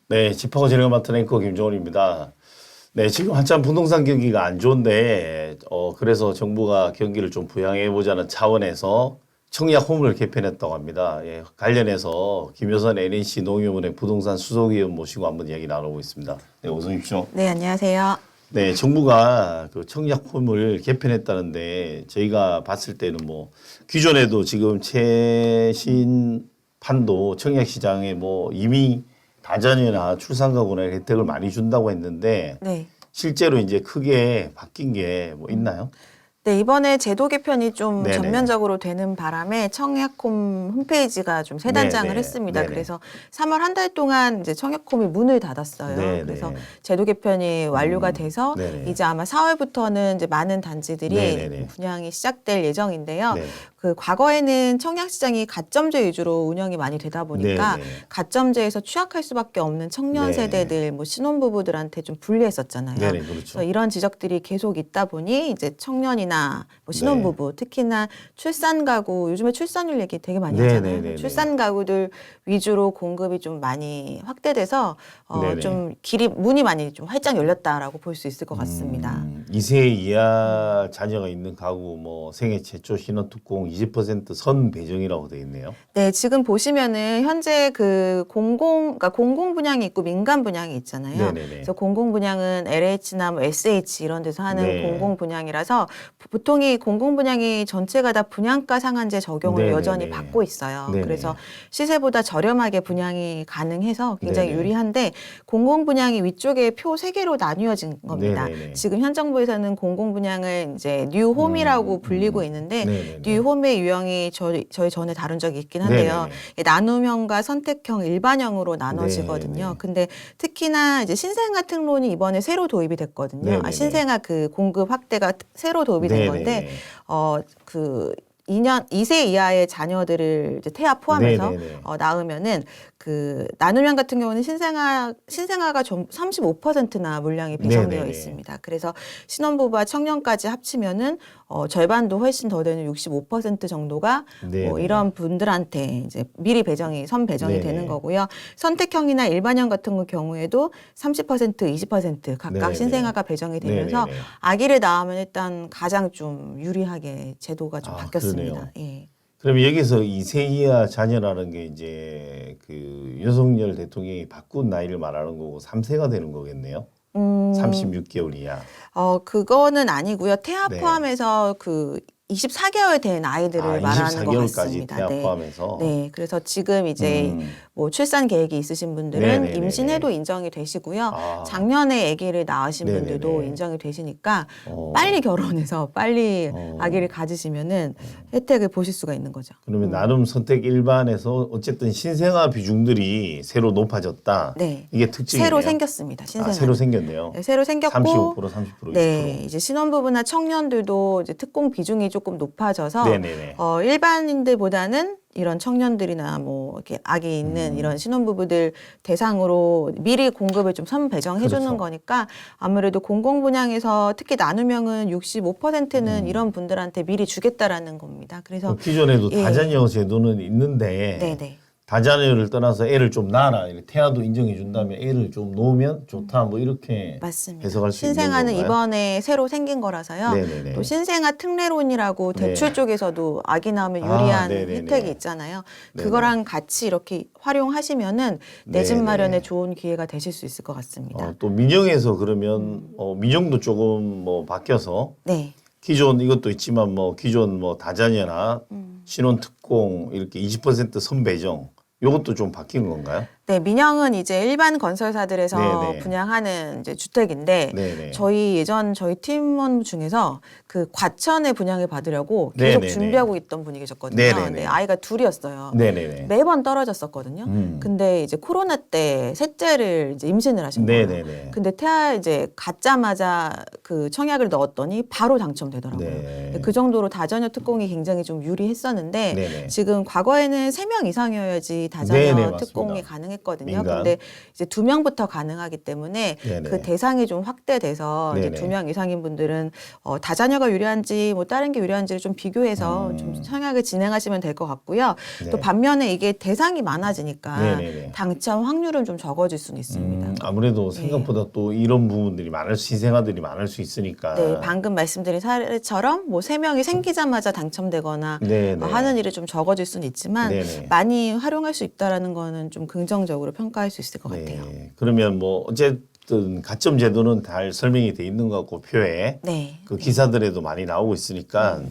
네, 집하고 진행을 맡은 앵커 김종원입니다. 네, 지금 한참 부동산 경기가 안 좋은데, 그래서 정부가 경기를 좀 부양해 보자는 차원에서 청약홈을 개편했다고 합니다. 예, 관련해서 김효선 NNC 농협은행 부동산 수석위원 모시고 한번 이야기 나누고 있습니다. 네, 어서 오십시오. 네, 안녕하세요. 네, 정부가 그 청약홈을 개편했다는데 저희가 봤을 때는 뭐 기존에도 지금 최신 판도 청약시장에 뭐 이미 다자녀나 출산가구나 혜택을 많이 준다고 했는데 네. 실제로 이제 크게 바뀐 게 뭐 있나요? 네, 이번에 제도 개편이 좀 네네. 전면적으로 되는 바람에 청약홈 홈페이지가 좀 새 단장을 네네. 했습니다. 네네. 그래서 3월 한 달 동안 이제 청약홈이 문을 닫았어요. 네네. 그래서 제도 개편이 완료가 돼서 네네. 이제 아마 4월부터는 이제 많은 단지들이 네네네. 분양이 시작될 예정인데요. 네. 그 과거에는 청약 시장이 가점제 위주로 운영이 많이 되다 보니까 네네. 가점제에서 취약할 수밖에 없는 청년 네. 세대들, 뭐 신혼부부들한테 좀 불리했었잖아요. 네네, 그렇죠. 그래서 이런 지적들이 계속 있다 보니 이제 청년이나 뭐 신혼부부, 특히나 출산 가구, 요즘에 출산율 얘기 되게 많이 하잖아요. 네네네네. 출산 가구들 위주로 공급이 좀 많이 확대돼서 네네. 좀 길이 문이 많이 좀 활짝 열렸다라고 볼 수 있을 것 같습니다. 2세 이하 자녀가 있는 가구 뭐 생애 최초 신혼 특공 20%선 배정이라고 되어 있네요. 네, 지금 보시면은 현재 그러니까 공공 분양이 있고 민간 분양이 있잖아요. 네네네. 그래서 공공 분양은 LH나 뭐 SH 이런 데서 하는 네. 공공 분양이라서 보통 이 공공 분양이 전체가 다 분양가 상한제 적용을 네네네. 여전히 받고 있어요. 네네. 그래서 시세보다 저렴하게 분양이 가능해서 굉장히 네네. 유리한데 공공 분양이 위쪽에 표 3개로 나뉘어진 겁니다. 네네네. 지금 현 정부에서는 공공 분양을 이제 뉴홈이라고 불리고 있는데 네네네. 뉴홈의 유형이 저희 전에 다룬 적이 있긴 한데요. 네네네. 나눔형과 선택형, 일반형으로 나눠지거든요. 네네. 근데 특히나 이제 신생아 특론이 이번에 새로 도입이 됐거든요. 네네네. 신생아 그 공급 확대가 새로 도입이 된 건데 네네네. 그 2세 이하의 자녀들을 이제 태아 포함해서 네네네. 낳으면은 그 나눔형 같은 경우는 신생아가 좀 35%나 물량이 배정되어 네네네. 있습니다. 그래서 신혼부부와 청년까지 합치면은 절반도 훨씬 더 되는 65% 정도가 뭐 네네. 이런 분들한테 이제 미리 선 배정이 네네. 되는 거고요. 선택형이나 일반형 같은 경우에도 30%, 20% 각각 네네. 신생아가 배정이 되면서 네네네. 아기를 낳으면 일단 가장 좀 유리하게 제도가 좀 바뀌었습니다. 그러네요. 예. 그럼 여기서 2세 이하 자녀라는 게 이제 그 윤석열 대통령이 바꾼 나이를 말하는 거고 3세가 되는 거겠네요. 36개월 이하. 그거는 아니고요. 태아 네. 포함해서 그 24개월 된 아이들을 말하는 것 24개월까지 같습니다. 태아 네. 포함해서. 네. 그래서 지금 이제 뭐 출산 계획이 있으신 분들은 네네네네. 임신해도 인정이 되시고요. 아. 작년에 아기를 낳으신 네네네. 분들도 인정이 되시니까 어. 빨리 결혼해서 빨리 아기를 가지시면은 혜택을 보실 수가 있는 거죠. 그러면 나름 선택 일반에서 어쨌든 신생아 비중들이 새로 높아졌다. 네. 이게 특징이네요. 새로 생겼습니다. 신생아. 새로 생겼네요. 네, 새로 생겼고 35%, 30%, 20%. 네, 이제 신혼부부나 청년들도 이제 특공 비중이 조금 높아져서 네네네. 일반인들보다는 이런 청년들이나 뭐 이렇게 아기 있는 이런 신혼부부들 대상으로 미리 공급을 좀 선배정해 주는 그렇죠. 거니까 아무래도 공공 분양에서 특히 나눔형은 65%는 이런 분들한테 미리 주겠다라는 겁니다. 그래서 기존에도 예. 다자녀 제도는 있는데 네네. 다자녀를 떠나서 애를 좀 낳아라. 이렇게 태아도 인정해 준다면 애를 좀 놓으면 좋다. 뭐 이렇게 맞습니다. 해석할 수 있는 신생아는 건가요? 이번에 새로 생긴 거라서요. 네네네. 또 신생아 특례론이라고 대출 네. 쪽에서도 아기 낳으면 아, 유리한 네네네. 혜택이 있잖아요. 네네. 그거랑 같이 이렇게 활용하시면은 내 집 네네. 마련에 좋은 기회가 되실 수 있을 것 같습니다. 또 민영에서 그러면 민영도 조금 뭐 바뀌어서 네. 기존 이것도 있지만 뭐 기존 뭐 다자녀나 신혼 특공 이렇게 20% 선배정 요것도 좀 바뀐 건가요? 네, 민영은 이제 일반 건설사들에서 네네. 분양하는 이제 주택인데 네네. 저희 팀원 중에서 그 과천에 분양을 받으려고 계속 네네네. 준비하고 있던 분이 계셨거든요. 네네네. 근데 아이가 둘이었어요. 네네네. 매번 떨어졌었거든요. 근데 이제 코로나 때 셋째를 이제 임신을 하신 거예요. 네네네. 근데 태아 이제 갖자마자 그 청약을 넣었더니 바로 당첨되더라고요. 네. 그 정도로 다자녀 특공이 굉장히 좀 유리했었는데 네네. 지금 과거에는 3명 이상이어야지 다자녀 네네, 맞습니다. 특공이 가능했거든요. 가능했거든요. 민간. 근데 이제 2명부터 가능하기 때문에 네네. 그 대상이 좀 확대돼서 이제 네네. 2명 이상인 분들은 다자녀가 유리한지 뭐 다른 게 유리한지를 좀 비교해서 좀 청약을 진행하시면 될 것 같고요. 네. 또 반면에 이게 대상이 많아지니까 네네네. 당첨 확률은 좀 적어질 수는 있습니다. 아무래도 생각보다 또 이런 부분들이 신생아들이 많을 수 있으니까. 네, 방금 말씀드린 사례처럼 뭐 3명이 생기자마자 당첨되거나 네네. 하는 일이 좀 적어질 수는 있지만 네네. 많이 활용할 수 있다라는 거는 좀 긍정적으로 평가할 수 있을 것 같아요. 네. 그러면 뭐 어쨌든 가점 제도는 잘 설명이 돼 있는 것 같고 표에 네. 그 기사들에도 많이 나오고 있으니까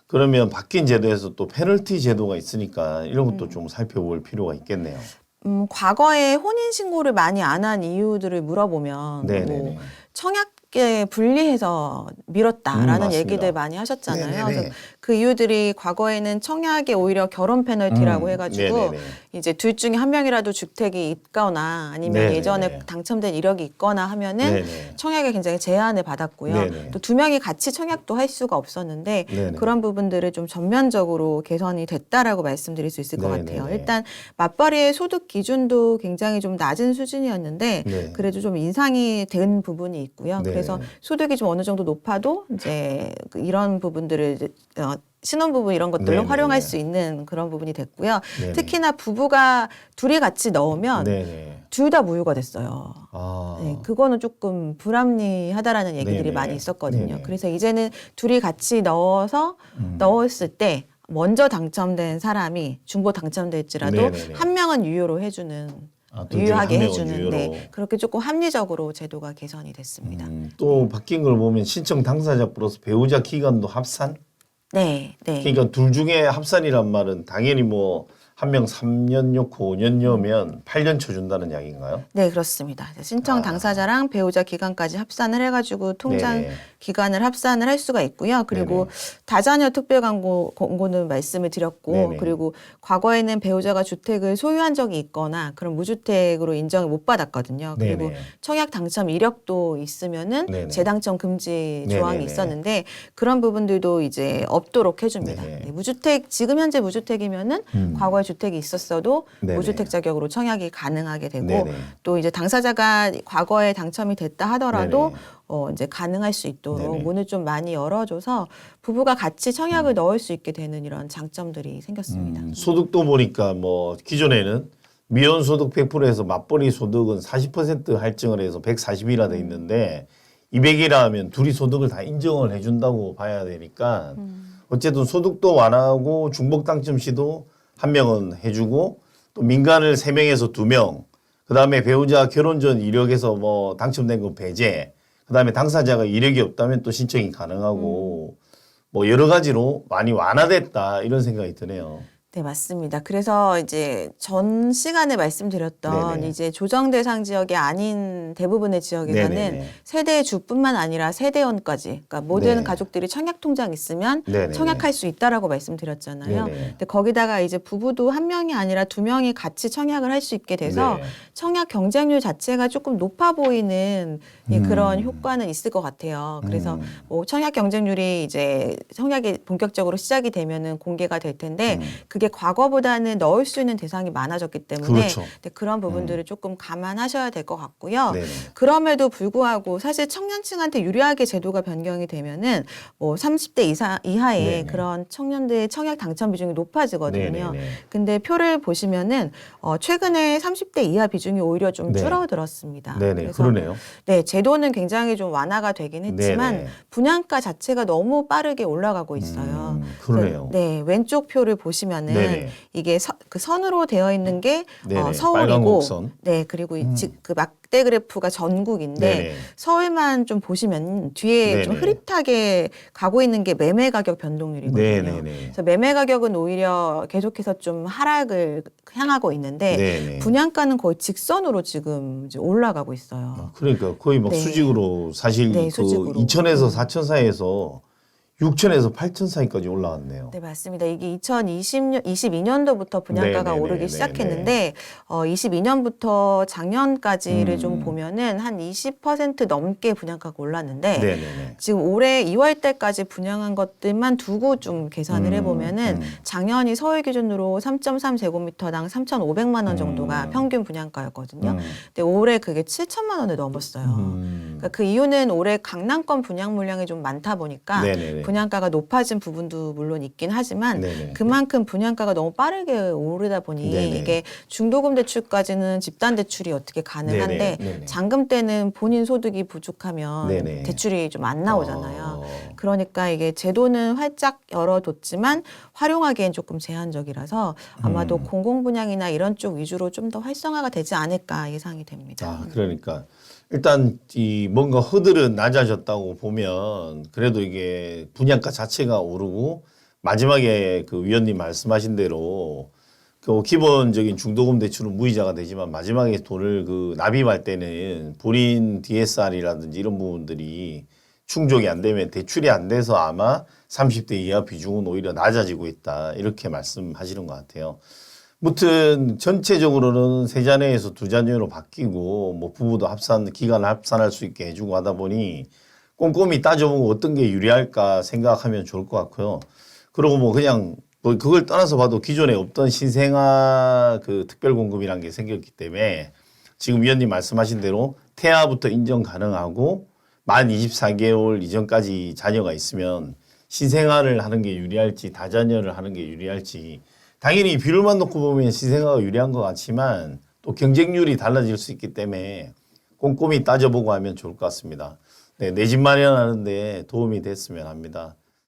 그러면 바뀐 제도에서 또 페널티 제도가 있으니까 이런 것도 좀 살펴볼 필요가 있겠네요. 과거에 혼인 신고를 많이 안 한 이유들을 물어보면 네네네. 뭐 청약에 불리해서 미뤘다라는 맞습니다. 얘기들 많이 하셨잖아요. 네네네. 그래서 그 이유들이 과거에는 청약에 오히려 결혼 페널티라고 해가지고 네네네. 이제 둘 중에 한 명이라도 주택이 있거나 아니면 네네네. 예전에 당첨된 이력이 있거나 하면은 네네. 청약에 굉장히 제한을 받았고요. 네네. 또 2명이 같이 청약도 할 수가 없었는데 네네. 그런 부분들을 좀 전면적으로 개선이 됐다라고 말씀드릴 수 있을 것 네네네. 같아요. 일단 맞벌이의 소득 기준도 굉장히 좀 낮은 수준이었는데 네. 그래도 좀 인상이 된 부분이 있고요. 네. 그래서 소득이 좀 어느 정도 높아도 이제 이런 부분들을 이제 신혼부부 이런 것들로 네네네. 활용할 수 있는 그런 부분이 됐고요. 네네. 특히나 부부가 둘이 같이 넣으면 네네. 둘 다 무효가 됐어요. 아. 네, 그거는 조금 불합리하다라는 얘기들이 네네. 많이 있었거든요. 네네. 그래서 이제는 둘이 같이 넣었을 때 먼저 당첨된 사람이 중보 당첨될지라도 네네네. 한 명은 유효로 해주는 둘 중에 유효하게 한 명은 해주는 유효로. 네, 그렇게 조금 합리적으로 제도가 개선이 됐습니다. 또 바뀐 걸 보면 신청 당사자 플러스 배우자 기간도 합산? 네, 네. 그러니까 둘 중에 합산이란 말은 당연히 뭐 한 명 3년 넣고 5년 넣으면 8년 쳐준다는 이야기인가요? 네, 그렇습니다. 신청 당사자랑 배우자 기간까지 합산을 해가지고 통장 네네. 기간을 합산을 할 수가 있고요. 그리고 네네. 다자녀 특별 광고는 말씀을 드렸고, 네네. 그리고 과거에는 배우자가 주택을 소유한 적이 있거나 그런 무주택으로 인정을 못 받았거든요. 그리고 네네. 청약 당첨 이력도 있으면은 네네. 재당첨 금지 조항이 네네네. 있었는데 그런 부분들도 이제 없도록 해줍니다. 네네. 네, 무주택 지금 현재 무주택이면은 과거에 주택이 있었어도 네네. 무주택 자격으로 청약이 가능하게 되고 네네. 또 이제 당사자가 과거에 당첨이 됐다 하더라도 네네. 이제 가능할 수 있도록 네네. 문을 좀 많이 열어줘서 부부가 같이 청약을 넣을 수 있게 되는 이런 장점들이 생겼습니다. 소득도 보니까 뭐 기존에는 미혼 소득 100%에서 맞벌이 소득은 40% 할증을 해서 140이라 돼 있는데 200이라 하면 둘이 소득을 다 인정을 해준다고 봐야 되니까 어쨌든 소득도 완화하고 중복 당첨 시도 한 명은 해주고 또 민간을 3명에서 2명 그다음에 배우자 결혼 전 이력에서 뭐 당첨된 거 배제 그다음에 당사자가 이력이 없다면 또 신청이 가능하고 뭐 여러 가지로 많이 완화됐다 이런 생각이 드네요. 네, 맞습니다. 그래서 이제 전 시간에 말씀드렸던 네네. 이제 조정 대상 지역이 아닌 대부분의 지역에서는 네네네. 세대 주뿐만 아니라 세대원까지, 그러니까 모든 네. 가족들이 청약 통장 있으면 네네네. 청약할 수 있다라고 말씀드렸잖아요. 네네. 근데 거기다가 이제 부부도 한 명이 아니라 2명이 같이 청약을 할 수 있게 돼서 네. 청약 경쟁률 자체가 조금 높아 보이는 그런 효과는 있을 것 같아요. 그래서 뭐 청약 경쟁률이 이제 청약이 본격적으로 시작이 되면은 공개가 될 텐데 그게 과거보다는 넣을 수 있는 대상이 많아졌기 때문에 그렇죠. 네, 그런 부분들을 조금 감안하셔야 될 것 같고요. 네네. 그럼에도 불구하고 사실 청년층한테 유리하게 제도가 변경이 되면은 뭐 30대 이하의 네네. 그런 청년들의 청약 당첨 비중이 높아지거든요. 네네네. 근데 표를 보시면은 최근에 30대 이하 비중이 오히려 좀 네. 줄어들었습니다. 네네. 그래서 그러네요. 네, 제도는 굉장히 좀 완화가 되긴 했지만 네네. 분양가 자체가 너무 빠르게 올라가고 있어요. 그러네요. 그래서 네, 왼쪽 표를 보시면은 네네. 이게 그 선으로 되어 있는 게 네네. 빨간 서울이고, 곡선. 네, 그리고 그 막대 그래프가 전국인데 네네. 서울만 좀 보시면 뒤에 좀 네네. 흐릿하게 가고 있는 게 매매 가격 변동률이거든요. 네네네. 그래서 매매 가격은 오히려 계속해서 좀 하락을 향하고 있는데 네네. 분양가는 거의 직선으로 지금 이제 올라가고 있어요. 그러니까 거의 막 네. 수직으로 사실 네, 그 수직으로. 2천에서 4천 사이에서 6천에서 8천 사이까지 올라왔네요. 네, 맞습니다. 이게 22년도부터 분양가가 네네네, 오르기 네네. 시작했는데, 22년부터 작년까지를 좀 음. 보면은 한 20% 넘게 분양가가 올랐는데, 네네네. 지금 올해 2월 달까지 분양한 것들만 두고 좀 계산을 해보면은 작년이 서울 기준으로 3.3제곱미터당 3,500만 원 정도가 평균 분양가였거든요. 근데 올해 그게 7천만 원을 넘었어요. 그러니까 그 이유는 올해 강남권 분양 물량이 좀 많다 보니까 네네네. 분양가가 높아진 부분도 물론 있긴 하지만 네네. 그만큼 분양가가 너무 빠르게 오르다 보니 네네. 이게 중도금 대출까지는 집단 대출이 어떻게 가능한데 네네. 잔금 때는 본인 소득이 부족하면 네네. 대출이 좀 안 나오잖아요. 그러니까 이게 제도는 활짝 열어뒀지만 활용하기엔 조금 제한적이라서 아마도 공공분양이나 이런 쪽 위주로 좀 더 활성화가 되지 않을까 예상이 됩니다. 아, 그러니까 일단 이 뭔가 허들은 낮아졌다고 보면 그래도 이게 분양가 자체가 오르고 마지막에 그 위원님 말씀하신 대로 그 기본적인 중도금 대출은 무이자가 되지만 마지막에 돈을 그 납입할 때는 본인 DSR이라든지 이런 부분들이 충족이 안 되면 대출이 안 돼서 아마 30대 이하 비중은 오히려 낮아지고 있다. 이렇게 말씀하시는 것 같아요. 무튼 전체적으로는 세 자녀에서 두 자녀로 바뀌고 뭐 부부도 기간을 합산할 수 있게 해주고 하다 보니 꼼꼼히 따져보고 어떤 게 유리할까 생각하면 좋을 것 같고요. 그리고 뭐 그냥 뭐 그걸 떠나서 봐도 기존에 없던 신생아 그 특별공급이라는 게 생겼기 때문에 지금 위원님 말씀하신 대로 태아부터 인정 가능하고 만 24개월 이전까지 자녀가 있으면 신생아를 하는 게 유리할지 다자녀를 하는 게 유리할지 당연히 비율만 놓고 보면 신생아가 유리한 것 같지만 또 경쟁률이 달라질 수 있기 때문에 꼼꼼히 따져보고 하면 좋을 것 같습니다. 네, 내 집 마련하는데 도움이 됐으면 합니다.